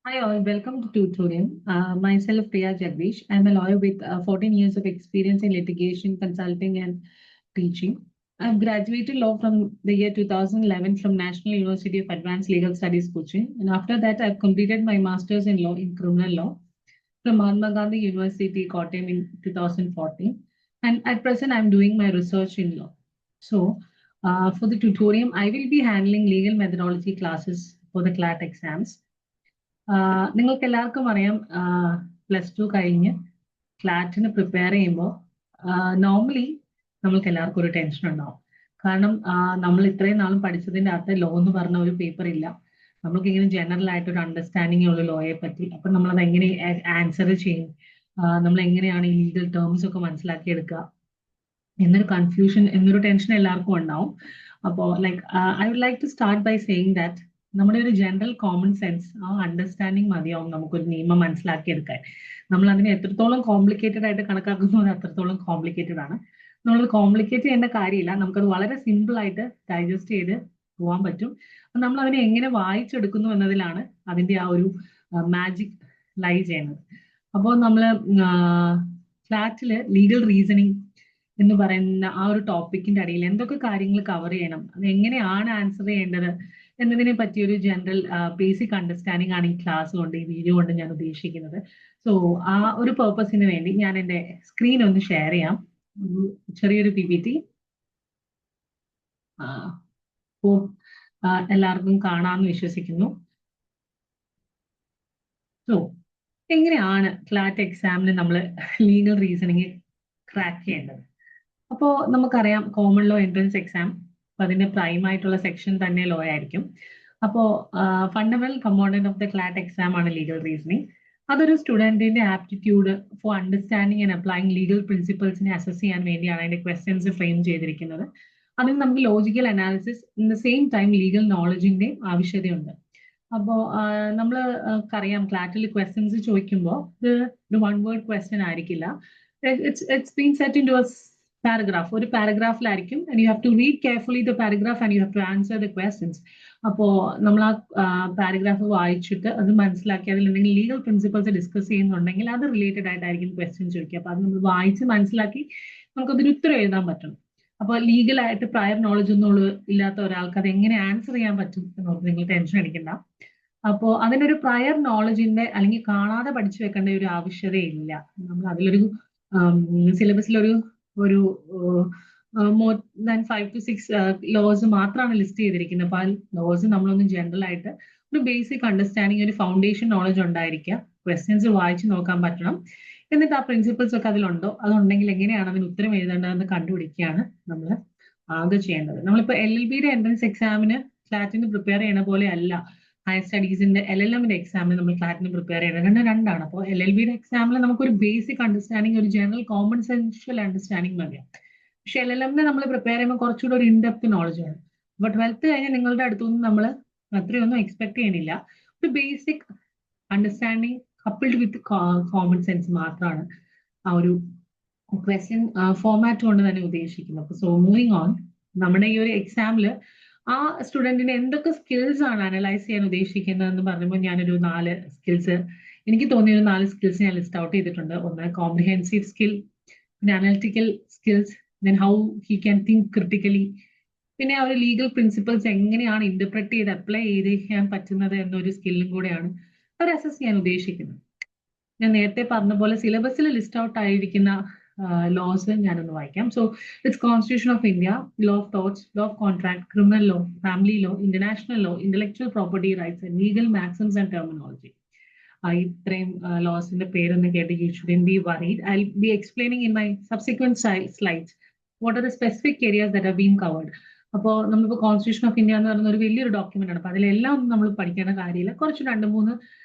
Hi all, welcome to Tutorium. Myself Priya Jagdish. I'm a lawyer with 14 years of experience in litigation, consulting, and teaching. I've graduated law from the year 2011 from National University of Advanced Legal Studies, Cochin. And after that, I've completed my master's in law in criminal law from Mahatma Gandhi University, Kottayam in 2014. And at present, I'm doing my research in law. So, for the tutorium, I will be handling legal methodology classes for the CLAT exams. നിങ്ങൾക്ക് എല്ലാവർക്കും അറിയാം +2 കഴിഞ്ഞ് ക്ലാറ്റിന് prepare ചെയ്യുമ്പോൾ normally നമ്മൾക്ക് എല്ലാവർക്കും ഒരു tension ഉണ്ടാവും. കാരണം നമ്മൾ ഇത്രയും നാളും പഠിച്ചതിൻ്റെ അകത്ത് ലോ എന്ന് പറഞ്ഞ ഒരു പേപ്പർ ഇല്ല. നമ്മൾക്ക് ഇങ്ങനെ ജനറൽ ആയിട്ട് ഒരു അണ്ടർസ്റ്റാൻഡിങ് ഉള്ള ലോയെ പറ്റി. അപ്പം നമ്മളത് എങ്ങനെ ആൻസർ ചെയ്യും, നമ്മൾ എങ്ങനെയാണ് ഈ ലീഗൽ ടേംസ് ഒക്കെ മനസ്സിലാക്കിയെടുക്കുക എന്നൊരു കൺഫ്യൂഷൻ, എന്നൊരു ടെൻഷൻ എല്ലാവർക്കും ഉണ്ടാവും. അപ്പോൾ I would like to start by saying that നമ്മുടെ ഒരു ജനറൽ കോമൺ സെൻസ്, ആ അണ്ടർസ്റ്റാൻഡിങ് മതിയാവും നമുക്കൊരു നിയമം മനസ്സിലാക്കിയെടുക്കാൻ. നമ്മൾ അതിനെ എത്രത്തോളം കോംപ്ലിക്കേറ്റഡ് ആയിട്ട് കണക്കാക്കുന്നു അത് അത്രത്തോളം കോംപ്ലിക്കേറ്റഡ് ആണ്. നമ്മളത് കോംപ്ലിക്കേറ്റ് ചെയ്യേണ്ട കാര്യമില്ല, നമുക്കത് വളരെ സിമ്പിൾ ആയിട്ട് ഡൈജസ്റ്റ് ചെയ്ത് പോകാൻ പറ്റും. നമ്മൾ അതിനെ എങ്ങനെ വായിച്ചെടുക്കുന്നു എന്നതിലാണ് അതിന്റെ ആ ഒരു മാജിക് ലൈ ചെയ്യുന്നത്. അപ്പോൾ നമ്മൾ ഫ്ലാറ്റില് ലീഗൽ റീസണിങ് എന്ന് പറയുന്ന ആ ഒരു ടോപ്പിക്കിന്റെ അടിയിൽ എന്തൊക്കെ കാര്യങ്ങൾ കവർ ചെയ്യണം, അത് എങ്ങനെയാണ് ആൻസർ ചെയ്യേണ്ടത് എന്നതിനെ പറ്റി ഒരു ജനറൽ ബേസിക് അണ്ടർസ്റ്റാൻഡിംഗ് ആണ് ഈ ക്ലാസ് കൊണ്ട്, ഈ വീഡിയോ കൊണ്ട് ഞാൻ ഉദ്ദേശിക്കുന്നത്. സോ ആ ഒരു പേർപ്പസിന് വേണ്ടി ഞാൻ എൻ്റെ സ്ക്രീൻ ഒന്ന് ഷെയർ ചെയ്യാം. ചെറിയൊരു PPT എല്ലാവർക്കും കാണാമെന്ന് വിശ്വസിക്കുന്നു. സോ എങ്ങനെയാണ് ക്ലാറ്റ് എക്സാമിന് നമ്മൾ ലീഗൽ റീസണിങ് ക്രാക്ക് ചെയ്യേണ്ടത്? അപ്പോൾ നമുക്കറിയാം കോമൺ ലോ എൻട്രൻസ് എക്സാം, അപ്പൊ അതിന്റെ പ്രൈം ആയിട്ടുള്ള സെക്ഷൻ തന്നെ ലോ ആയിരിക്കും. അപ്പോൾ fundamental component of the CLAT exam ആണ് ലീഗൽ റീസണിങ്. അതൊരു സ്റ്റുഡന്റിന്റെ aptitude for understanding and applying legal പ്രിൻസിപ്പിൾസിനെ അസസ് ചെയ്യാൻ വേണ്ടിയാണ് അതിന്റെ ക്വസ്റ്റ്യൻസ് ഫ്രെയിം ചെയ്തിരിക്കുന്നത്. അതിന് നമുക്ക് logical analysis in the same time legal നോളജിന്റെ ആവശ്യതയുണ്ട്. അപ്പോൾ നമ്മൾ അറിയാം ക്ലാറ്റിൽ ക്വസ്റ്റ്യൻസ് ചോദിക്കുമ്പോൾ ഇത് ഒരു വൺ വേർഡ് ക്വസ്റ്റ്യൻ ആയിരിക്കില്ല. It's been set in to paragraph. ഒരു പാരഗ്രാഫിലായിരിക്കും, and you have to read carefully the paragraph and you have to answer the questions. അപ്പോൾ നമ്മൾ ആ പാരഗ്രാഫ് വായിച്ചിട്ട് അത് മനസ്സിലാക്കി അതിലുണ്ടെങ്കിൽ ലീഗൽ പ്രിൻസിപ്പിൾസ് ഡിസ്കസ് ചെയ്യുന്നുണ്ടെങ്കിൽ അത് റിലേറ്റഡ് ആയിട്ടായിരിക്കും ക്വസ്റ്റ്യൻ ചോദിക്കുക. അപ്പൊ അത് നമ്മൾ വായിച്ച് മനസ്സിലാക്കി നമുക്കതൊരു ഉത്തരം എഴുതാൻ പറ്റണം. അപ്പൊ ലീഗലായിട്ട് പ്രയർ നോളജ് ഒന്നും ഇല്ലാത്ത ഒരാൾക്ക് അത് എങ്ങനെ ആൻസർ ചെയ്യാൻ പറ്റും എന്നോർത്ത് നിങ്ങൾ ടെൻഷൻ അടിക്കണ്ട. അപ്പോൾ അതിനൊരു പ്രയർ നോളജിന്റെ അല്ലെങ്കിൽ കാണാതെ പഠിച്ചു വെക്കേണ്ട ഒരു ആവശ്യതയില്ല. നമ്മൾ അതിലൊരു സിലബസിലൊരു ഒരു മോർ ദാൻ 5 to 6 ലോസ് മാത്രമാണ് ലിസ്റ്റ് ചെയ്തിരിക്കുന്നത്. അപ്പൊ ആ ലോസ് നമ്മളൊന്ന് ജനറൽ ആയിട്ട് ഒരു ബേസിക് അണ്ടർസ്റ്റാൻഡിങ്, ഒരു ഫൗണ്ടേഷൻ നോളജ് ഉണ്ടായിരിക്കുക. ക്വസ്റ്റ്യൻസ് വായിച്ചു നോക്കാൻ പറ്റണം. എന്നിട്ട് ആ പ്രിൻസിപ്പിൾസ് ഒക്കെ അതിലുണ്ടോ, അതുണ്ടെങ്കിൽ എങ്ങനെയാണ് അതിന് ഉത്തരം എഴുതേണ്ടതെന്ന് കണ്ടുപിടിക്കുകയാണ് നമ്മൾ ആകെ ചെയ്യേണ്ടത്. നമ്മളിപ്പോൾ LLBയുടെ എൻട്രൻസ് എക്സാമിന് ക്ലാറ്റിന് പ്രിപ്പയർ ചെയ്യണ പോലെ അല്ല ഹയർ സ്റ്റഡീസിന്റെ LLMന്റെ എക്സാമിന് നമ്മൾ ക്ലാറ്റിന് പ്രിപ്പയർ ചെയ്യണം. രണ്ടാണ്. അപ്പോൾ LLBയുടെ എക്സാമിൽ നമുക്കൊരു ബേസിക് അണ്ടർസ്റ്റാൻഡിങ്, ഒരു ജനറൽ കോമൺ സെൻഷ്യൽ അണ്ടർസ്റ്റാൻഡിങ് മതിയാവും. പക്ഷെ LLMന് നമ്മൾ പ്രിപ്പയർ ചെയ്യുമ്പോൾ കുറച്ചുകൂടെ ഒരു ഇൻഡെപ്ത് നോളജ് വേണം. അപ്പൊ 12th കഴിഞ്ഞ് നിങ്ങളുടെ അടുത്തൊന്നും നമ്മൾ അത്രയൊന്നും എക്സ്പെക്ട് ചെയ്യണില്ല. ഒരു ബേസിക് അണ്ടർസ്റ്റാൻഡിങ് കപ്പിൾഡ് വിത്ത് കോമൺ സെൻസ് മാത്രമാണ് ആ ഒരു ക്വസ്റ്റ്യൻ ഫോർമാറ്റ് കൊണ്ട് തന്നെ ഉദ്ദേശിക്കുന്നത്. അപ്പൊ സോ മൂവിങ് ഓൺ, നമ്മുടെ ഈ ഒരു എക്സാമില് ആ സ്റ്റുഡന്റിന് എന്തൊക്കെ സ്കിൽസ് ആണ് അനലൈസ് ചെയ്യാൻ ഉദ്ദേശിക്കുന്നതെന്ന് പറയുമ്പോൾ ഞാനൊരു 4 സ്കിൽസ്, എനിക്ക് തോന്നിയ ഒരു 4 സ്കിൽസ് ഞാൻ ലിസ്റ്റ് ഔട്ട് ചെയ്തിട്ടുണ്ട്. ഒന്ന് കോംപ്രിഹെൻസീവ് സ്കിൽ, പിന്നെ analytical skills, then how he can think critically, പിന്നെ ആ ഒരു ലീഗൽ പ്രിൻസിപ്പിൾസ് എങ്ങനെയാണ് ഇന്റർപ്രറ്റ് ചെയ്ത് അപ്ലൈ ചെയ്തിരിക്കാൻ പറ്റുന്നത് എന്നൊരു സ്കില്ലും കൂടെയാണ് അവർ അസസ് ചെയ്യാൻ ഉദ്ദേശിക്കുന്നത്. ഞാൻ നേരത്തെ പറഞ്ഞ പോലെ സിലബസിൽ ലിസ്റ്റ് ഔട്ട് ആയിരിക്കുന്ന ലോസ് ഞാനൊന്ന് വായിക്കാം. So it's constitution of India, law of torts, law of contract, criminal law, family law, international law, intellectual property rights and legal maxims and terminology. ഇത്രയും ലോസിന്റെ പേരൊന്ന് കേട്ട് you shouldn't be worried. I will be explaining in my subsequent slides what are the specific areas that are being covered. അപ്പോൾ നമ്മളിപ്പോൾ constitution of India എന്ന് പറയുന്ന ഒരു വലിയൊരു ഡോക്യുമെന്റ് ആണ്. അപ്പൊ അതിലെല്ലാം ഒന്നും നമ്മൾ പഠിക്കേണ്ട കാര്യമില്ല. കുറച്ച് 2-3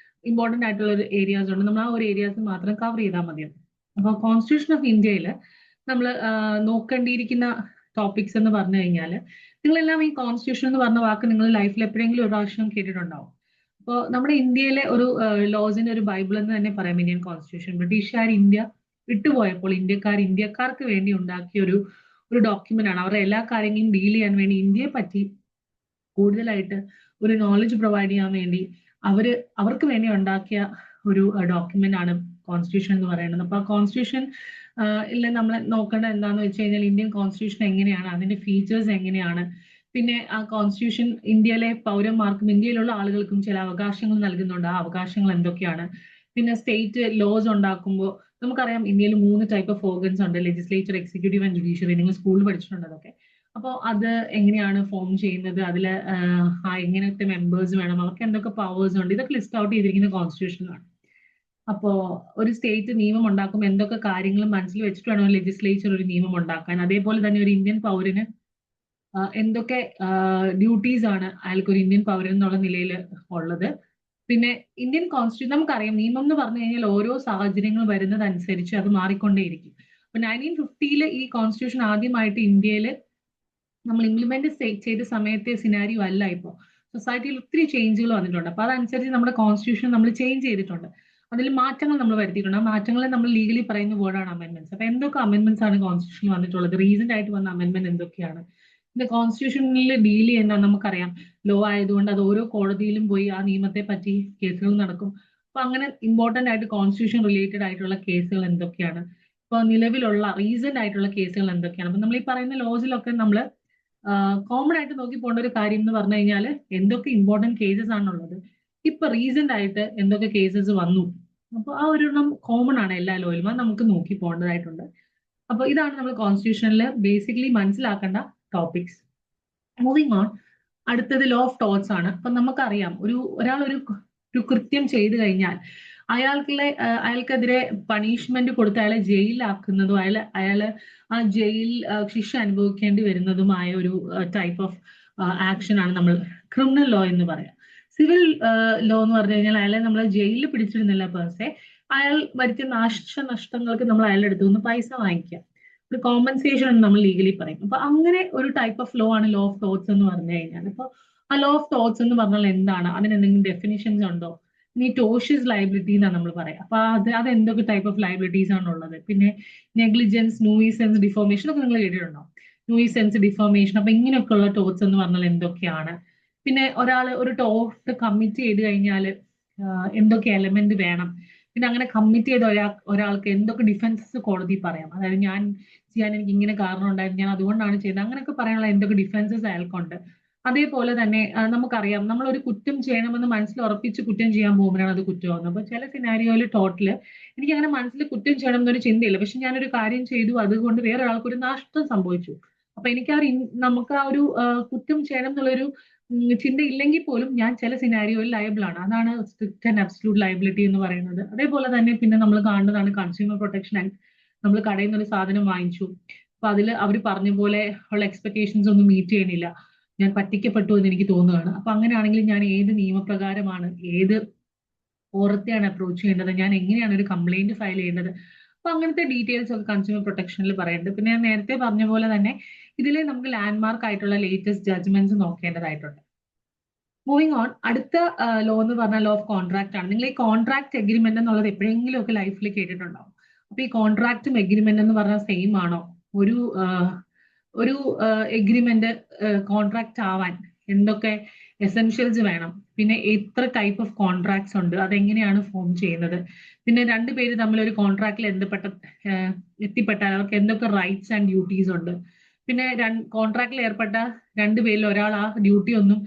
ഇമ്പോർട്ടന്റ് ആയിട്ടുള്ള ഒരു ഏരിയാസ് ഉണ്ട്, നമ്മൾ ആ ഒരു ഏരിയാസ് മാത്രം കവർ ചെയ്താൽ മതിയാവും. അപ്പോൾ കോൺസ്റ്റിറ്റ്യൂഷൻ ഓഫ് ഇന്ത്യയിൽ നമ്മൾ നോക്കേണ്ടിയിരിക്കുന്ന ടോപ്പിക്സ് എന്ന് പറഞ്ഞു കഴിഞ്ഞാൽ, നിങ്ങളെല്ലാം ഈ കോൺസ്റ്റിറ്റ്യൂഷൻ എന്ന് പറഞ്ഞ വാക്ക് നിങ്ങൾ ലൈഫിൽ എപ്പോഴെങ്കിലും ഒരു പ്രാവശ്യം കേട്ടിട്ടുണ്ടാവും. അപ്പോൾ നമ്മുടെ ഇന്ത്യയിലെ ഒരു ലോസിന്റെ ഒരു ബൈബിൾ എന്ന് തന്നെ പറയാം ഇന്ത്യൻ കോൺസ്റ്റിറ്റ്യൂഷൻ. ബ്രിട്ടീഷുകാർ ഇന്ത്യ വിട്ടുപോയപ്പോൾ ഇന്ത്യക്കാർക്ക് വേണ്ടി ഉണ്ടാക്കിയ ഒരു ഡോക്യുമെന്റ് ആണ്. അവരുടെ എല്ലാ കാര്യങ്ങളും ഡീൽ ചെയ്യാൻ വേണ്ടി ഇന്ത്യയെ പറ്റി കൂടുതലായിട്ട് ഒരു നോളജ് പ്രൊവൈഡ് ചെയ്യാൻ വേണ്ടി അവർക്ക് വേണ്ടി ഉണ്ടാക്കിയ ഒരു ഡോക്യുമെന്റ് ആണ് കോൺസ്റ്റിറ്റ്യൂഷൻ എന്ന് പറയുന്നത്. അപ്പൊ ആ കോൺസ്റ്റിറ്റ്യൂഷൻ നമ്മൾ നോക്കേണ്ടത് എന്താന്ന് വെച്ച് കഴിഞ്ഞാൽ ഇന്ത്യൻ കോൺസ്റ്റിറ്റ്യൂഷൻ എങ്ങനെയാണ്, അതിന്റെ ഫീച്ചേഴ്സ് എങ്ങനെയാണ്, പിന്നെ ആ കോൺസ്റ്റിറ്റ്യൂഷൻ ഇന്ത്യയിലെ പൗരന്മാർക്കും ഇന്ത്യയിലുള്ള ആളുകൾക്കും ചില അവകാശങ്ങൾ നൽകുന്നുണ്ട്. ആ അവകാശങ്ങൾ എന്തൊക്കെയാണ്? പിന്നെ സ്റ്റേറ്റ് ലോസ് ഉണ്ടാക്കുമ്പോൾ നമുക്കറിയാം ഇന്ത്യയിൽ 3 ടൈപ്പ് ഓഫ് ഓർഗൻസ് ഉണ്ട്: ലെജിസ്ലേച്ചർ, എക്സിക്യൂട്ടീവ് ആൻഡ് ജുഡീഷ്യറി. നിങ്ങൾ സ്കൂളിൽ പഠിച്ചിട്ടുണ്ട് അതൊക്കെ. അപ്പോൾ അത് എങ്ങനെയാണ് ഫോം ചെയ്യുന്നത്, അതിൽ എങ്ങനത്തെ മെമ്പേഴ്സ് വേണം, അവർക്ക് എന്തൊക്കെ പവേഴ്സ് ഉണ്ട്, ഇതൊക്കെ ലിസ്റ്റ് ഔട്ട് ചെയ്തിരിക്കുന്ന കോൺസ്റ്റിറ്റ്യൂഷനിലാണ്. അപ്പോ ഒരു സ്റ്റേറ്റ് നിയമം ഉണ്ടാക്കുമ്പോൾ എന്തൊക്കെ കാര്യങ്ങൾ മനസ്സിൽ വെച്ചിട്ട് വേണം ലെജിസ്ലേച്ചർ ഒരു നിയമം ഉണ്ടാക്കാൻ. അതേപോലെ തന്നെ ഒരു ഇന്ത്യൻ പൗരന് എന്തൊക്കെ ഡ്യൂട്ടീസ് ആണ് അയാൾക്ക് ഒരു ഇന്ത്യൻ പൗരൻ എന്നുള്ള നിലയിൽ ഉള്ളത്. പിന്നെ ഇന്ത്യൻ കോൺസ്റ്റിറ്റ്യൂഷൻ നമുക്കറിയാം, നിയമം എന്ന് പറഞ്ഞു കഴിഞ്ഞാൽ ഓരോ സാഹചര്യങ്ങൾ വരുന്നതനുസരിച്ച് അത് മാറിക്കൊണ്ടേയിരിക്കും. അപ്പൊ 1950 ഈ കോൺസ്റ്റിറ്റ്യൂഷൻ ആദ്യമായിട്ട് ഇന്ത്യയിൽ നമ്മൾ ഇംപ്ലിമെന്റ് ചെയ്ത സമയത്തെ സിനാരിയോ അല്ല ഇപ്പോൾ. സൊസൈറ്റിയിൽ ഒത്തിരി ചേഞ്ചുകൾ വന്നിട്ടുണ്ട്. അപ്പൊ അതനുസരിച്ച് നമ്മുടെ കോൺസ്റ്റിറ്റ്യൂഷൻ നമ്മൾ ചേഞ്ച് ചെയ്തിട്ടുണ്ട്, അതിൽ മാറ്റങ്ങൾ നമ്മൾ വരുത്തിയിട്ടുണ്ട്. ആ മാറ്റങ്ങളെ നമ്മൾ ലീഗലി പറയുന്ന വേർഡാണ് അമെന്റ്മെന്റ്സ്. അപ്പൊ എന്തൊക്കെ അമെന്റ്മെന്റ്സ് ആണ് കോൺസ്റ്റിറ്റ്യൂഷനിൽ വന്നിട്ടുള്ളത്, റീസെന്റ് ആയിട്ട് വന്ന അമെന്റ്മെന്റ് എന്തൊക്കെയാണ്? പിന്നെ കോൺസ്റ്റിറ്റ്യൂഷനിൽ ഡീൽ ചെയ്യുന്ന നമുക്കറിയാം, ലോ ആയതുകൊണ്ട് അത് ഓരോ കോടതിയിലും പോയി ആ നിയമത്തെ പറ്റി കേസുകൾ നടക്കും. അപ്പൊ അങ്ങനെ ഇമ്പോർട്ടന്റ് ആയിട്ട് കോൺസ്റ്റിറ്റ്യൂഷൻ റിലേറ്റഡ് ആയിട്ടുള്ള കേസുകൾ എന്തൊക്കെയാണ്, ഇപ്പൊ നിലവിലുള്ള റീസെന്റ് ആയിട്ടുള്ള കേസുകൾ എന്തൊക്കെയാണ്? അപ്പൊ നമ്മൾ ഈ പറയുന്ന ലോസിലൊക്കെ നമ്മൾ കോമൺ ആയിട്ട് നോക്കി പോകേണ്ട ഒരു കാര്യം എന്ന് പറഞ്ഞു കഴിഞ്ഞാൽ എന്തൊക്കെ ഇമ്പോർട്ടന്റ് കേസസ് ആണുള്ളത്, ഇപ്പൊ റീസെന്റ് ആയിട്ട് എന്തൊക്കെ കേസസ് വന്നു. അപ്പൊ ആ ഒരു കോമൺ ആണ് എല്ലാ ലോയിലും, അത് നമുക്ക് നോക്കി പോകേണ്ടതായിട്ടുണ്ട്. അപ്പൊ ഇതാണ് നമ്മൾ കോൺസ്റ്റിറ്റ്യൂഷനിൽ ബേസിക്കലി മനസ്സിലാക്കേണ്ട ടോപ്പിക്സ്. മൂവിങ് ഓൺ, അടുത്തത് ലോ ഓഫ് ടോട്ട്സ് ആണ്. അപ്പൊ നമുക്കറിയാം, ഒരാൾ ഒരു കൃത്യം ചെയ്തു കഴിഞ്ഞാൽ അയാൾക്കെതിരെ പണിഷ്മെന്റ് കൊടുത്ത് അയാളെ ജയിലിലാക്കുന്നതും അയാള് ആ ജയിൽ ശിക്ഷ അനുഭവിക്കേണ്ടി വരുന്നതുമായ ഒരു ടൈപ്പ് ഓഫ് ആക്ഷൻ ആണ് നമ്മൾ ക്രിമിനൽ ലോ എന്ന് പറയാം. സിവിൽ ലോ എന്ന് പറഞ്ഞു കഴിഞ്ഞാൽ അയാളെ നമ്മൾ ജയിലിൽ പിടിച്ചിരുന്നില്ല പേഴ്സെ, അയാൾ വരുത്തിയ നാശനഷ്ടങ്ങൾക്ക് നമ്മൾ അയാളുടെ അടുത്ത് നിന്ന് പൈസ വാങ്ങിക്കുക, ഒരു കോമ്പൻസേഷൻ എന്ന് നമ്മൾ ലീഗലി പറയും. അപ്പൊ അങ്ങനെ ഒരു ടൈപ്പ് ഓഫ് ലോ ആണ് ലോ ഓഫ് ടോട്ട്സ് എന്ന് പറഞ്ഞു കഴിഞ്ഞാൽ. അപ്പൊ ആ ലോ ഓഫ് ടോട്ട്സ് എന്ന് പറഞ്ഞാൽ എന്താണ്, അതിന് എന്തെങ്കിലും ഡെഫിനിഷൻസ് ഉണ്ടോ? ഇനി ടോഷ്യസ് ലയബിലിറ്റി എന്നാണ് നമ്മൾ പറയാം. അപ്പൊ അത് എന്തൊക്കെ ടൈപ്പ് ഓഫ് ലയബിലിറ്റീസ് ആണ് ഉള്ളത്? പിന്നെ നെഗ്ലിജൻസ്, നൂയിസെൻസ്, ഡിഫോമേഷൻ ഒക്കെ നിങ്ങൾ കേട്ടിട്ടുണ്ടോ? നൂയിസെൻസ്, ഡിഫോമേഷൻ, അപ്പൊ ഇങ്ങനെയൊക്കെയുള്ള ടോട്ട്സ് എന്ന് പറഞ്ഞാൽ എന്തൊക്കെയാണ്? പിന്നെ ഒരാൾ ഒരു ടോട്ട് കമ്മിറ്റ് ചെയ്ത് കഴിഞ്ഞാൽ എന്തൊക്കെ എലമെന്റ് വേണം? പിന്നെ അങ്ങനെ കമ്മിറ്റ് ചെയ്ത ഒരാൾക്ക് എന്തൊക്കെ ഡിഫൻസസ് കോടതി പറയാം? അതായത് ഞാൻ ചെയ്യാൻ എനിക്ക് ഇങ്ങനെ കാരണം ഉണ്ടായിരുന്നു, ഞാൻ അതുകൊണ്ടാണ് ചെയ്തത്, അങ്ങനെയൊക്കെ പറയാനുള്ള എന്തൊക്കെ ഡിഫൻസസ് അയാൾക്കുണ്ട്. അതേപോലെ തന്നെ നമുക്കറിയാം, നമ്മൾ ഒരു കുറ്റം ചെയ്യണമെന്ന് മനസ്സിൽ ഉറപ്പിച്ച് കുറ്റം ചെയ്യാൻ പോകുമ്പോഴാണ് അത് കുറ്റമാകുന്നത്. അപ്പൊ ചില സിനാരിയോയിൽ ടോട്ടല് എനിക്ക് അങ്ങനെ മനസ്സിൽ കുറ്റം ചെയ്യണം എന്നൊരു ചിന്തയില്ല, പക്ഷെ ഞാനൊരു കാര്യം ചെയ്തു, അതുകൊണ്ട് വേറെ ഒരാൾക്ക് ഒരു നഷ്ടം സംഭവിച്ചു. അപ്പൊ എനിക്ക് നമുക്ക് ആ ഒരു കുറ്റം ചെയ്യണം എന്നുള്ളൊരു ചിന്ത ഇല്ലെങ്കിൽ പോലും ഞാൻ ചില സിനാരിയോയിൽ ലയബിൾ ആണ്. അതാണ് സ്ട്രിക്റ്റ് ആൻഡ് അബ്സല്യൂട്ട് ലയബിലിറ്റി എന്ന് പറയുന്നത്. അതേപോലെ തന്നെ പിന്നെ നമ്മൾ കാണുന്നതാണ് കൺസ്യൂമർ പ്രൊട്ടക്ഷൻ ആക്ട്. നമ്മൾ കടയിൽ നിന്ന് ഒരു സാധനം വാങ്ങിച്ചു, അപ്പൊ അതിൽ അവർ പറഞ്ഞ പോലെ ഉള്ള എക്സ്പെക്ടേഷൻസ് ഒന്നും മീറ്റ് ചെയ്യണില്ല, ഞാൻ പറ്റിക്കപ്പെട്ടു എന്ന് എനിക്ക് തോന്നുകയാണ്. അപ്പൊ അങ്ങനെയാണെങ്കിൽ ഞാൻ ഏത് നിയമപ്രകാരമാണ്, ഏത് ഓരത്തെയാണ് അപ്രോച്ച് ചെയ്യേണ്ടത്, ഞാൻ എങ്ങനെയാണ് ഒരു കംപ്ലൈന്റ് ഫയൽ ചെയ്യേണ്ടത്? അപ്പൊ അങ്ങനത്തെ ഡീറ്റെയിൽസ് ഒക്കെ കൺസ്യൂമർ പ്രൊട്ടക്ഷനിൽ പറയുന്നുണ്ട്. പിന്നെ ഞാൻ നേരത്തെ പറഞ്ഞ പോലെ തന്നെ ഇതിൽ നമുക്ക് ലാൻഡ്മാർക്ക് ആയിട്ടുള്ള ലേറ്റസ്റ്റ് ജഡ്ജ്മെന്റ്സ് നോക്കേണ്ടതായിട്ടുണ്ട്. മൂവിങ് ഓൺ, അടുത്ത ലോ എന്ന് പറഞ്ഞാൽ ലോ ഓഫ് കോൺട്രാക്ട് ആണ്. നിങ്ങൾ ഈ കോൺട്രാക്ട് എഗ്രിമെന്റ് എന്നുള്ളത് എപ്പോഴെങ്കിലും ഒക്കെ ലൈഫിൽ കേട്ടിട്ടുണ്ടാവും. അപ്പൊ ഈ കോൺട്രാക്റ്റും എഗ്രിമെന്റ് എന്ന് പറഞ്ഞാൽ സെയിം ആണോ? ഒരു ഒരു എഗ്രിമെന്റ് കോൺട്രാക്ട് ആവാൻ എന്തൊക്കെ എസെൻഷ്യൽസ് വേണം? പിന്നെ എത്ര ടൈപ്പ് ഓഫ് കോൺട്രാക്ട്സ് ഉണ്ട്, അതെങ്ങനെയാണ് ഫോം ചെയ്യുന്നത്? പിന്നെ രണ്ടുപേര് തമ്മിൽ ഒരു കോൺട്രാക്റ്റിൽ എത്തിപ്പെട്ടാൽ അവർക്ക് എന്തൊക്കെ റൈറ്റ്സ് ആൻഡ് ഡ്യൂട്ടീസ് ഉണ്ട്? പിന്നെ കോൺട്രാക്റ്റിൽ ഏർപ്പെട്ട രണ്ടുപേരിൽ ഒരാൾ ആ ഡ്യൂട്ടി ഒന്നും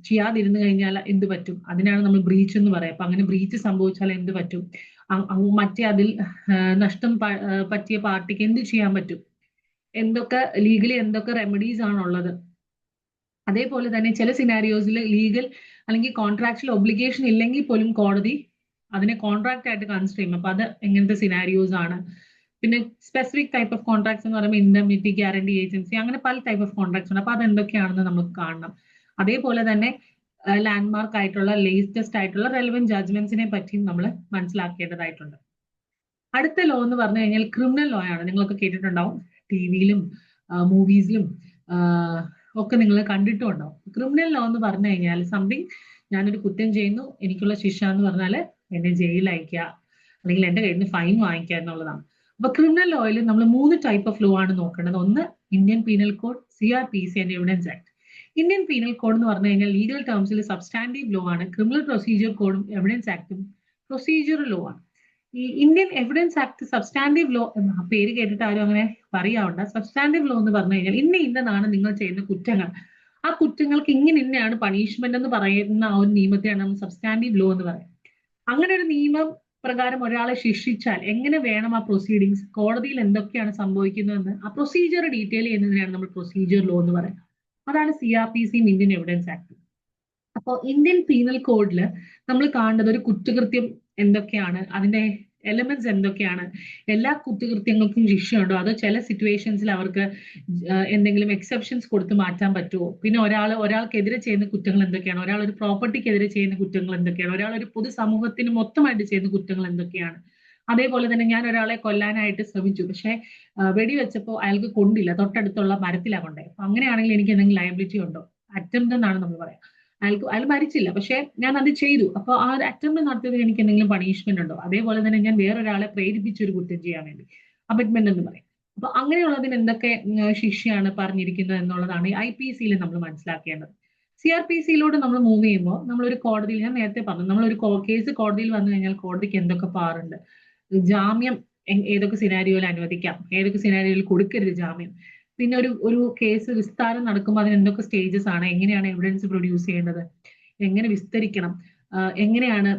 ചെയ്യാതിരുന്നു കഴിഞ്ഞാൽ എന്ത് പറ്റും? അതിനാണ് നമ്മൾ ബ്രീച്ച് എന്ന് പറയാം. അപ്പൊ അങ്ങനെ ബ്രീച്ച് സംഭവിച്ചാൽ എന്ത് പറ്റും? മറ്റേ അതിൽ നഷ്ടം പറ്റിയ പാർട്ടിക്ക് എന്ത് ചെയ്യാൻ പറ്റും? എന്തൊക്കെ ലീഗലി എന്തൊക്കെ റെമഡീസ് ആണുള്ളത്? അതേപോലെ തന്നെ ചില സിനാരിയോസിൽ ലീഗൽ അല്ലെങ്കിൽ കോൺട്രാക്ച്വൽ ഒബ്ലിഗേഷൻ ഇല്ലെങ്കിൽ പോലും കോടതി അതിനെ കോൺട്രാക്ട് ആയിട്ട് കൺസിഡർ ചെയ്യും. അപ്പൊ അത് എങ്ങനത്തെ സിനാരിയോസ് ആണ്? പിന്നെ സ്പെസിഫിക് ടൈപ്പ് ഓഫ് കോൺട്രാക്ട്സ് എന്ന് പറയുമ്പോൾ ഇൻഡെംനിറ്റി, ഗ്യാരണ്ടി ഏജൻസി, അങ്ങനെ പല ടൈപ്പ് ഓഫ് കോൺട്രാക്ട്സ് ഉണ്ട്. അപ്പൊ അത് എന്തൊക്കെയാണെന്ന് നമുക്ക് കാണണം. അതേപോലെ തന്നെ ലാൻഡ്മാർക്ക് ആയിട്ടുള്ള ലേറ്റസ്റ്റ് ആയിട്ടുള്ള റെലവെന്റ് ജഡ്ജ്മെന്റ്സിനെ പറ്റിയും നമ്മൾ മനസ്സിലാക്കേണ്ടതായിട്ടുണ്ട്. അടുത്ത ലോ എന്ന് പറഞ്ഞു കഴിഞ്ഞാൽ ക്രിമിനൽ ലോ ആണ്. നിങ്ങളൊക്കെ കേട്ടിട്ടുണ്ടാവും, ടിവിയിലും മൂവീസിലും ഒക്കെ നിങ്ങൾ കണ്ടിട്ടും ഉണ്ടാവും. ക്രിമിനൽ ലോ എന്ന് പറഞ്ഞു കഴിഞ്ഞാൽ സംതിങ്, ഞാനൊരു കുറ്റം ചെയ്യുന്നു, എനിക്കുള്ള ശിക്ഷ എന്ന് പറഞ്ഞാൽ എന്നെ ജയിലിൽ അയക്കുക അല്ലെങ്കിൽ എന്റെ കയ്യിൽ നിന്ന് ഫൈൻ വാങ്ങിക്കുക എന്നുള്ളതാണ്. അപ്പൊ ക്രിമിനൽ ലോയിൽ നമ്മൾ 3 ടൈപ്പ് ഓഫ് ലോ ആണ് നോക്കേണ്ടത്. ഒന്ന് Indian penal code, CRPC and evidence act. Indian penal code എന്ന് പറഞ്ഞു കഴിഞ്ഞാൽ ലീഗൽ ടേംസിൽ സബ്സ്റ്റാൻറ്റീവ് ലോ ആണ്. ക്രിമിനൽ പ്രൊസീജിയർ കോഡും എവിഡൻസ് ആക്ടും പ്രൊസീജിയർ ലോ ആണ്. ഈ Indian evidence act substantive law എന്ന പേര് കേട്ടിട്ട് ആരും അങ്ങനെ പറയാവണ്ട. സബ്സ്റ്റാൻറ്റീവ് ലോ എന്ന് പറഞ്ഞു കഴിഞ്ഞാൽ ഇന്നതാണ് നിങ്ങൾ ചെയ്യുന്ന കുറ്റങ്ങൾ, ആ കുറ്റങ്ങൾക്ക് ഇന്നയാണ് പണിഷ്മെന്റ് എന്ന് പറയുന്ന ആ ഒരു നിയമത്തെയാണ് നമ്മൾ സബ്സ്റ്റാൻറ്റീവ് ലോ എന്ന് പറയുന്നത്. അങ്ങനെ ഒരു നിയമം പ്രകാരം ഒരാളെ ശിക്ഷിച്ചാൽ എങ്ങനെ വേണം ആ പ്രൊസീഡിങ്സ്, കോടതിയിൽ എന്തൊക്കെയാണ് സംഭവിക്കുന്നതെന്ന് ആ പ്രൊസീജിയർ ഡീറ്റെയിൽ ചെയ്യുന്നതിനാണ് നമ്മൾ പ്രൊസീജിയർ ലോ എന്ന് പറയുന്നത്. അതാണ് CRPC ഇന്ത്യൻ എവിഡൻസ് ആക്ട്. അപ്പോൾ ഇന്ത്യൻ പീനൽ കോഡിൽ നമ്മൾ കാണേണ്ടത് ഒരു കുറ്റകൃത്യം എന്തൊക്കെയാണ്, അതിന്റെ എലമെന്റ്സ് എന്തൊക്കെയാണ്, എല്ലാ കുറ്റകൃത്യങ്ങൾക്കും ശിക്ഷയുണ്ടോ, അതോ ചില സിറ്റുവേഷൻസിൽ അവർക്ക് എന്തെങ്കിലും എക്സെപ്ഷൻസ് കൊടുത്ത് മാറ്റാൻ പറ്റുമോ, പിന്നെ ഒരാൾക്കെതിരെ ചെയ്യുന്ന കുറ്റങ്ങൾ എന്തൊക്കെയാണ്, ഒരാൾ ഒരു പ്രോപ്പർട്ടിക്കെതിരെ ചെയ്യുന്ന കുറ്റങ്ങൾ എന്തൊക്കെയാണ്, ഒരാൾ ഒരു പൊതുസമൂഹത്തിന് മൊത്തമായിട്ട് ചെയ്യുന്ന കുറ്റങ്ങൾ എന്തൊക്കെയാണ്. അതേപോലെ തന്നെ ഞാൻ ഒരാളെ കൊല്ലാനായിട്ട് ശ്രമിച്ചു, പക്ഷെ വെടിവെച്ചപ്പോൾ അയാൾക്ക് കൊണ്ടില്ല, തൊട്ടടുത്തുള്ള മരത്തിലാണ് കൊണ്ടേ. അപ്പൊ അങ്ങനെയാണെങ്കിൽ എനിക്ക് എന്തെങ്കിലും ലയബിലിറ്റി ഉണ്ടോ? അറ്റംപ്റ്റ് എന്നാണ് നമ്മൾ പറയാം. അയാൾ മരിച്ചില്ല, പക്ഷെ ഞാൻ അത് ചെയ്തു, അപ്പൊ ആ ഒരു അറ്റംപ്റ്റ് നടത്തിയതിന് എനിക്ക് എന്തെങ്കിലും പണിഷ്മെന്റ് ഉണ്ടോ? അതേപോലെ തന്നെ ഞാൻ വേറൊരാളെ പ്രേരിപ്പിച്ച ഒരു കുറ്റം ചെയ്യാൻ വേണ്ടി, അബറ്റ്മെന്റ് എന്ന് പറയും. അപ്പൊ അങ്ങനെയുള്ളതിന് എന്തൊക്കെ ശിക്ഷയാണ് പറഞ്ഞിരിക്കുന്നത് എന്നുള്ളതാണ് IPC നമ്മൾ മനസ്സിലാക്കേണ്ടത്. CRPC നമ്മൾ മൂവ് ചെയ്യുമ്പോൾ നമ്മളൊരു കോടതിയിൽ, ഞാൻ നേരത്തെ പറഞ്ഞു, നമ്മളൊരു കേസ് കോടതിയിൽ വന്നു കഴിഞ്ഞാൽ കോടതിക്ക് എന്തൊക്കെ പാറുണ്ട്, ജാമ്യം ഏതൊക്കെ സിനാരിയോയിൽ അനുവദിക്കാം, ഏതൊക്കെ സിനാരിയോയിൽ കൊടുക്കരുത് ജാമ്യം, പിന്നെ ഒരു കേസ് വിസ്താരം നടക്കുമ്പോൾ അതിന് എന്തൊക്കെ സ്റ്റേജസ് ആണ്, എങ്ങനെയാണ് എവിഡൻസ് പ്രൊഡ്യൂസ് ചെയ്യേണ്ടത്, എങ്ങനെ വിസ്തരിക്കണം, എങ്ങനെയാണ്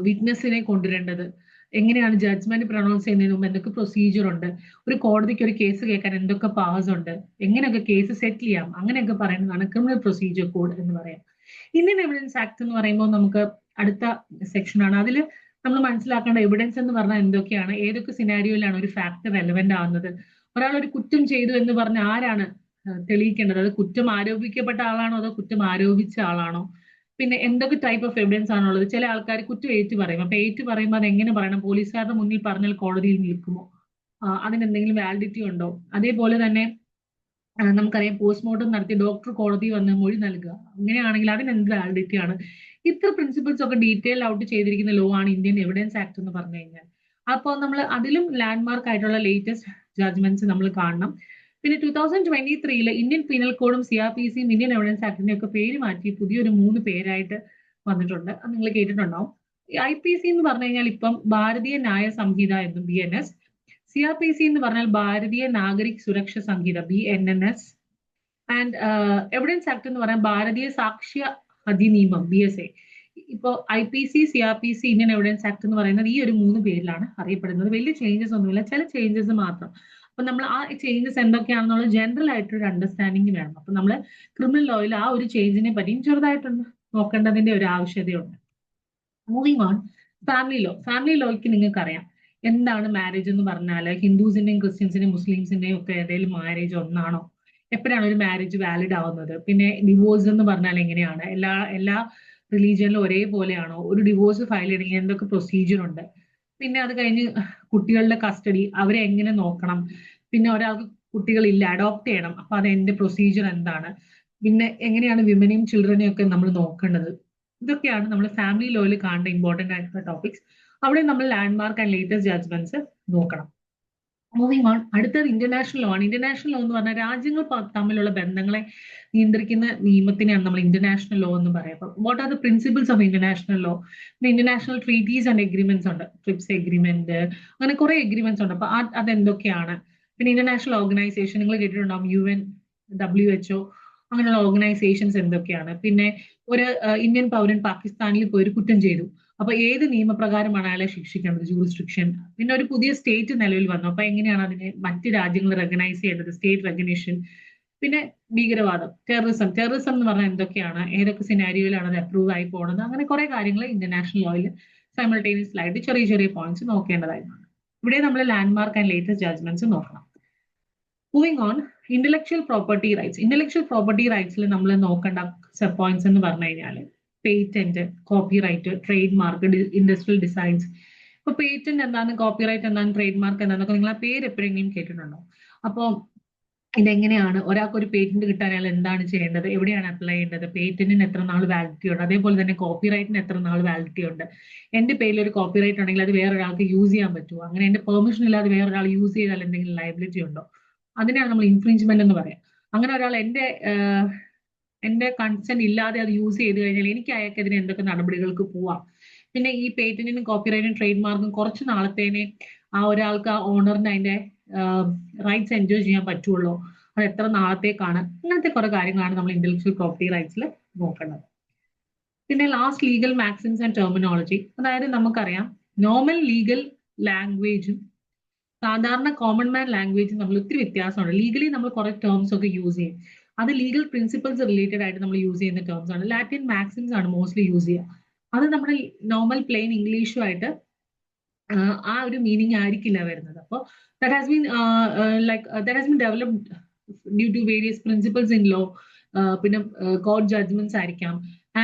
വിറ്റ്നസിനെ കൊണ്ടുവരേണ്ടത്, എങ്ങനെയാണ് ജഡ്ജ്മെന്റ് പ്രൊണൗൺസ് ചെയ്യുന്നതിന് മുമ്പ് എന്തൊക്കെ പ്രൊസീജിയർ ഉണ്ട്, ഒരു കോടതിക്ക് ഒരു കേസ് കേൾക്കാൻ എന്തൊക്കെ പവേഴ്സ് ഉണ്ട്, എങ്ങനെയൊക്കെ കേസ് സെറ്റിൽ ചെയ്യാം, അങ്ങനെയൊക്കെ പറയുന്നതാണ് ക്രിമിനൽ പ്രൊസീജിയർ കോഡ് എന്ന് പറയാം. ഇന്ത്യൻ എവിഡൻസ് ആക്ട് എന്ന് പറയുമ്പോൾ നമുക്ക് അടുത്ത സെക്ഷനാണ്. അതിൽ നമ്മൾ മനസ്സിലാക്കേണ്ട എവിഡൻസ് എന്ന് പറഞ്ഞാൽ എന്തൊക്കെയാണ്, ഏതൊക്കെ സിനാരിയോയിലാണ് ഒരു ഫാക്ട് റെലവെന്റ് ആവുന്നത്, ഒരാൾ ഒരു കുറ്റം ചെയ്തു എന്ന് പറഞ്ഞ ആരാണ് തെളിയിക്കേണ്ടത്, അത് കുറ്റം ആരോപിക്കപ്പെട്ട ആളാണോ അതോ കുറ്റം ആരോപിച്ച ആളാണോ, പിന്നെ എന്തൊക്കെ ടൈപ്പ് ഓഫ് എവിഡൻസ് ആണുള്ളത്. ചില ആൾക്കാർ കുറ്റം ഏറ്റു പറയും, അപ്പൊ ഏറ്റു പറയുമ്പോൾ അത് എങ്ങനെ പറയണം, പോലീസുകാരുടെ മുന്നിൽ പറഞ്ഞാൽ കോടതിയിൽ നിൽക്കുമോ, അതിന് എന്തെങ്കിലും വാലിഡിറ്റി ഉണ്ടോ. അതേപോലെ തന്നെ നമുക്കറിയാം പോസ്റ്റ്മോർട്ടം നടത്തി ഡോക്ടർ കോടതി വന്ന് മൊഴി നൽകുക, അങ്ങനെയാണെങ്കിൽ അതിന് എന്ത് വാലിഡിറ്റി ആണ്. ഇത്ര പ്രിൻസിപ്പിൾസ് ഒക്കെ ഡീറ്റെയിൽ ഔട്ട് ചെയ്തിരിക്കുന്ന ലോ ആണ് ഇന്ത്യൻ എവിഡൻസ് ആക്ട് എന്ന് പറഞ്ഞു കഴിഞ്ഞാൽ. അപ്പോൾ നമ്മൾ അതിലും ലാൻഡ്മാർക്ക് ആയിട്ടുള്ള ലേറ്റസ്റ്റ് ജഡ്ജ്മെന്റ്സ് നമ്മൾ കാണണം. പിന്നെ 2023 ഇന്ത്യൻ പീനൽ കോഡും CRPC ഇന്ത്യൻ എവിഡൻസ് ആക്ടിന്റെ ഒക്കെ പേര് മാറ്റി പുതിയൊരു 3 പേരായിട്ട് വന്നിട്ടുണ്ട്, അത് നിങ്ങൾ കേട്ടിട്ടുണ്ടാവും. IPC എന്ന് പറഞ്ഞു കഴിഞ്ഞാൽ ഇപ്പം ഭാരതീയ ന്യായ സംഹിത എന്നും BNS, CRPC എന്ന് പറഞ്ഞാൽ ഭാരതീയ നാഗരിക് സുരക്ഷ സംഹിത BNNS, ആൻഡ് എവിഡൻസ് ആക്ട് എന്ന് പറഞ്ഞാൽ ഭാരതീയ സാക്ഷ്യ അധിനിയമം BSA. ഇപ്പോ IPC, CRPC, Indian evidence act എന്ന് പറയുന്നത് ഈ ഒരു 3 പേരിലാണ് അറിയപ്പെടുന്നത്. വലിയ ചേഞ്ചസ് ഒന്നുമില്ല, ചില ചേഞ്ചസ് മാത്രം. അപ്പൊ നമ്മൾ ആ ചേഞ്ചസ് എന്തൊക്കെയാണെന്നുള്ള ജനറൽ ആയിട്ടൊരു അണ്ടർസ്റ്റാൻഡിങ് വേണം. അപ്പൊ നമ്മൾ ക്രിമിനൽ ലോയിൽ ആ ഒരു ചേഞ്ചിനെ പറ്റിയും ചെറുതായിട്ടൊന്ന് നോക്കേണ്ടതിന്റെ ഒരു ആവശ്യതയുണ്ട്. മൂവിങ് ഓൺ, ഫാമിലി ലോയ്ക്ക് നിങ്ങൾക്ക് അറിയാം എന്താണ് മാരേജ് എന്ന് പറഞ്ഞാൽ, ഹിന്ദുസിന്റെയും ക്രിസ്ത്യൻസിന്റെയും മുസ്ലിംസിന്റെയും ഒക്കെ ഏതെങ്കിലും മാരേജ് ഒന്നാണോ, എപ്പോഴാണ് ഒരു മാരേജ് വാലിഡ് ആവുന്നത്, പിന്നെ ഡിവോഴ്സ് എന്ന് പറഞ്ഞാൽ എങ്ങനെയാണ്, എല്ലാ റിലീജിയനിലും ഒരേപോലെയാണോ, ഒരു ഡിവോഴ്സ് ഫയൽ ചെയ്യണമെങ്കിൽ എന്തൊക്കെ പ്രൊസീജിയർ ഉണ്ട്, പിന്നെ അത് കഴിഞ്ഞ് കുട്ടികളുടെ കസ്റ്റഡി അവരെ എങ്ങനെ നോക്കണം, പിന്നെ ഒരാൾക്ക് കുട്ടികളില്ല അഡോപ്റ്റ് ചെയ്യണം, അപ്പൊ അത് എന്റെ പ്രൊസീജിയർ എന്താണ്, പിന്നെ എങ്ങനെയാണ് വിമനെയും ചിൽഡ്രനെയും ഒക്കെ നമ്മൾ നോക്കേണ്ടത്. ഇതൊക്കെയാണ് നമ്മൾ ഫാമിലി ലോയിൽ കാണേണ്ട ഇമ്പോർട്ടന്റ് ആയിട്ടുള്ള ടോപ്പിക്സ്. അവിടെ നമ്മൾ ലാൻഡ്മാർക്ക് ആൻഡ് ലേറ്റസ്റ്റ് ജഡ്ജ്മെന്റ്സ് നോക്കണം. മൂവിങ് ഓൺ, അടുത്തത് ഇന്റർനാഷണൽ ലോ ആണ്. ഇന്റർനാഷണൽ ലോ എന്ന് പറഞ്ഞാൽ രാജ്യങ്ങൾ തമ്മിലുള്ള ബന്ധങ്ങളെ നിയന്ത്രിക്കുന്ന നിയമത്തിനെയാണ് നമ്മൾ ഇന്റർനാഷണൽ ലോ എന്ന് പറയുക. What are the principles of international law? International treaties and agreements ഉണ്ട്, ട്രിപ്സ് എഗ്രിമെന്റ്, അങ്ങനെ കുറെ എഗ്രിമെന്റ്സ് ഉണ്ട്. അപ്പൊ അതെന്തൊക്കെയാണ്? പിന്നെ ഇന്റർനാഷണൽ ഓർഗനൈസേഷൻ നിങ്ങൾ കേട്ടിട്ടുണ്ടാവും, UN, WHO, അങ്ങനെയുള്ള ഓർഗനൈസേഷൻസ് എന്തൊക്കെയാണ്. പിന്നെ ഒരു ഇന്ത്യൻ പൗരൻ പാകിസ്ഥാനിൽ പോയി ഒരു കുറ്റം ചെയ്തു, അപ്പൊ ഏത് നിയമപ്രകാരമാണ് അയാളെ ശിക്ഷിക്കേണ്ടത്, ജൂറിസ്ഡിക്ഷൻ. പിന്നെ ഒരു പുതിയ സ്റ്റേറ്റ് നിലവിൽ വന്നു, അപ്പൊ എങ്ങനെയാണ് അതിനെ മറ്റ് രാജ്യങ്ങൾ റെക്കഗ്നൈസ് ചെയ്യേണ്ടത്, സ്റ്റേറ്റ് റെക്കഗ്നിഷൻ. പിന്നെ ഭീകരവാദം, ടെററിസം എന്ന് പറഞ്ഞാൽ എന്തൊക്കെയാണ്, ഏതൊക്കെ സിനാരിയോയിലാണ് അത് അപ്രൂവ് ആയി പോകുന്നത്, അങ്ങനെ കുറെ കാര്യങ്ങൾ ഇന്റർനാഷണൽ ലോയിൽ സൈമൾട്ടേനിയസ് ആയിട്ട് ചെറിയ ചെറിയ പോയിന്റ്സ് നോക്കേണ്ടതായിട്ടുണ്ട്. ഇവിടെ നമ്മൾ ലാൻഡ്മാർക്ക് ആൻഡ് ലേറ്റസ്റ്റ് ജഡ്ജ്മെന്റ്സ് നോക്കണം. Moving on, intellectual property rights. Intellectual property റൈറ്റ്സിൽ നമ്മൾ നോക്കേണ്ട സബ് പോയിന്റ്സ് എന്ന് പറഞ്ഞു കഴിഞ്ഞാൽ patent, copyright, trade mark, industrial designs. ഇപ്പൊ പേറ്റന്റ് എന്താണ്, കോപ്പിറൈറ്റ് എന്താണ്, ട്രേഡ് മാർക്ക് എന്താണെന്നൊക്കെ നിങ്ങൾ ആ പേര് എപ്പോഴെങ്കിലും കേട്ടിട്ടുണ്ടോ? അപ്പോൾ ഇതെങ്ങനെയാണ് ഒരാൾക്ക് ഒരു പേറ്റന്റ് കിട്ടാൻ അയാൾ എന്താണ് ചെയ്യേണ്ടത്, എവിടെയാണ് അപ്ലൈ ചെയ്യേണ്ടത്, പേറ്റന്റിന് എത്ര നാൾ വാലിഡിറ്റി ഉണ്ട്, അതേപോലെ തന്നെ കോപ്പിറൈറ്റിന് എത്ര നാൾ വാലിഡിറ്റി ഉണ്ട്, എന്റെ പേരിൽ ഒരു കോപ്പിറൈറ്റ് ഉണ്ടെങ്കിൽ അത് വേറൊരാൾക്ക് യൂസ് ചെയ്യാൻ പറ്റുമോ, അങ്ങനെ എന്റെ പെർമിഷൻ ഇല്ലാതെ വേറൊരാൾ യൂസ് ചെയ്താൽ എന്തെങ്കിലും ലയബിലിറ്റി ഉണ്ടോ, അതിനെയാണ് നമ്മൾ ഇൻഫ്രിഞ്ച്മെന്റ് എന്ന് പറയാം. അങ്ങനെ ഒരാൾ എന്റെ കൺസെന്റ് ഇല്ലാതെ അത് യൂസ് ചെയ്ത് കഴിഞ്ഞാൽ എനിക്ക് അയാൾക്കെതിരെ എന്തൊക്കെ നടപടികൾക്ക് പോവാം. പിന്നെ ഈ പേറ്റന്റിനും കോപ്പിറൈറ്റും ട്രേഡ് മാർക്കും കുറച്ച് നാളത്തേനെ ആ ഒരാൾക്ക് ആ ഓണറിന് അതിന്റെ റൈറ്റ്സ് എൻജോയ് ചെയ്യാൻ പറ്റുള്ളൂ. അത് എത്ര നാളത്തേക്കാണ്, അങ്ങനത്തെ കുറെ കാര്യങ്ങളാണ് നമ്മൾ ഇന്റലക്ച്വൽ പ്രോപ്പർട്ടി റൈറ്റ്സിൽ നോക്കേണ്ടത്. പിന്നെ last legal maxims and terminology. അതായത് നമുക്കറിയാം നോർമൽ ലീഗൽ ലാംഗ്വേജും സാധാരണ കോമൺ മാൻ ലാംഗ്വേജും തമ്മിൽ ഒത്തിരി വ്യത്യാസമുണ്ട്. ലീഗലി നമ്മൾ കുറെ ടേംസ് ഒക്കെ യൂസ് ചെയ്യും. അത് ലീഗൽ പ്രിൻസിപ്പിൾസ് റിലേറ്റഡ് ആയിട്ട് നമ്മൾ യൂസ് ചെയ്യുന്ന ടേംസ് ആണ്. ലാറ്റിൻ മാക്സിംസ് ആണ് മോസ്റ്റ്ലി യൂസ് ചെയ്യുക. അത് നമ്മുടെ നോർമൽ പ്ലെയിൻ ഇംഗ്ലീഷുമായിട്ട് ആ ഒരു മീനിങ് ആയിരിക്കില്ല വരുന്നത്. അപ്പോൾ that has been that has been developed due to various principles in law. പിന്നെ കോർട്ട് ജഡ്ജ്മെന്റ്സ് ആയിരിക്കാം.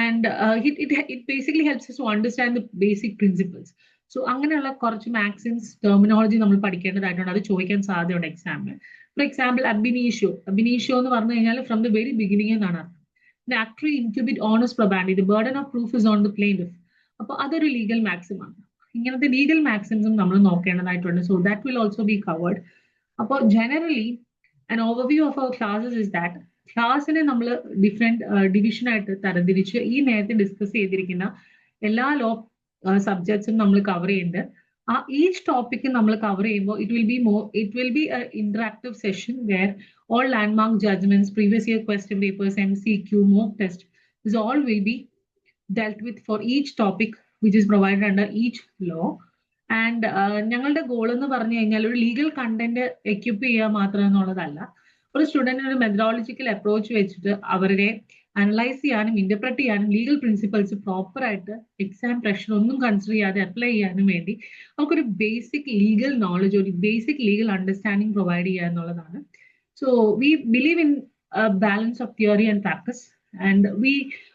And it basically helps to understand the basic principles. So അങ്ങനെയുള്ള കുറച്ച് മാക്സിംസ് ടെർമിനോളജി നമ്മൾ പഠിക്കേണ്ടതായിട്ടുണ്ട്. അത് ചോദിക്കാൻ സാധ്യതയുണ്ട് എക്സാമിന്. ഫോർ എക്സാമ്പിൾ അബിനീഷ്യോ എന്ന് പറഞ്ഞു കഴിഞ്ഞാൽ ഫ്രം ദ വെരി ബിഗിനിങ് എന്നാണ് അർത്ഥം. ആക്ടറി ഇൻക്യൂബിറ്റ് ഓണസ്റ്റ് പ്രൊബാൻഡി, the burden of proof is on the plaintiff. അപ്പോൾ അതൊരു ലീഗൽ മാക്സിം ആണ്. ഇങ്ങനത്തെ ലീഗൽ മാക്സിംസും നമ്മൾ നോക്കേണ്ടതായിട്ടുണ്ട്. So that will also be covered. അപ്പോൾ generally an overview of our classes is that ക്ലാസ്സിനെ നമ്മൾ ഡിഫറെന്റ് ഡിവിഷനായിട്ട് തരംതിരിച്ച് ഈ നേരത്തെ ഡിസ്കസ് ചെയ്തിരിക്കുന്ന എല്ലാ ലോ സബ്ജക്ട്സും നമ്മൾ കവർ ചെയ്യുന്നുണ്ട്. ആ ഈച്ച് ടോപ്പിക്ക് നമ്മൾ കവർ ചെയ്യുമ്പോൾ it will be interactive session where all landmark judgments, previous year question papers, MCQ, mock test, this all will be dealt with for each topic which is provided under each law. And ഞങ്ങളുടെ goal എന്ന് പറഞ്ഞു കഴിഞ്ഞാൽ ഒരു legal content equip ചെയ്യുക മാത്രം എന്നുള്ളതല്ല. ഒരു സ്റ്റുഡന്റിന് ഒരു മെത്തഡോളജിക്കൽ അപ്രോച്ച് വെച്ചിട്ട് അവരെ അനലൈസ് ചെയ്യാനും ഇന്റർപ്രറ്റ് ചെയ്യാനും ലീഗൽ പ്രിൻസിപ്പൾസ് പ്രോപ്പർ ആയിട്ട് എക്സാം പ്രഷർ ഒന്നും കൺസിഡർ ചെയ്യാതെ അപ്ലൈ ചെയ്യാനും വേണ്ടി നമുക്കൊരു ബേസിക് ലീഗൽ നോളജ്, ഒരു ബേസിക് ലീഗൽ അണ്ടർസ്റ്റാൻഡിങ് പ്രൊവൈഡ് ചെയ്യുക എന്നുള്ളതാണ്. So we believe in balance of theory and practice, and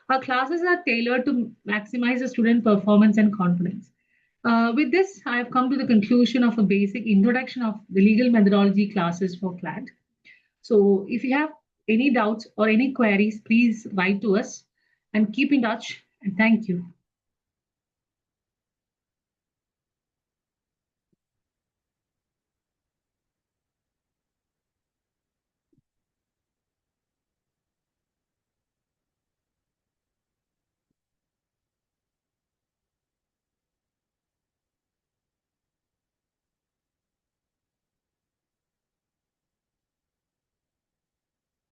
our classes are tailored to maximize the student performance and confidence. With this, I have come to the conclusion of a basic introduction of the legal methodology classes for CLAT. So if you have any doubts or any queries, please write to us and keep in touch. And thank you.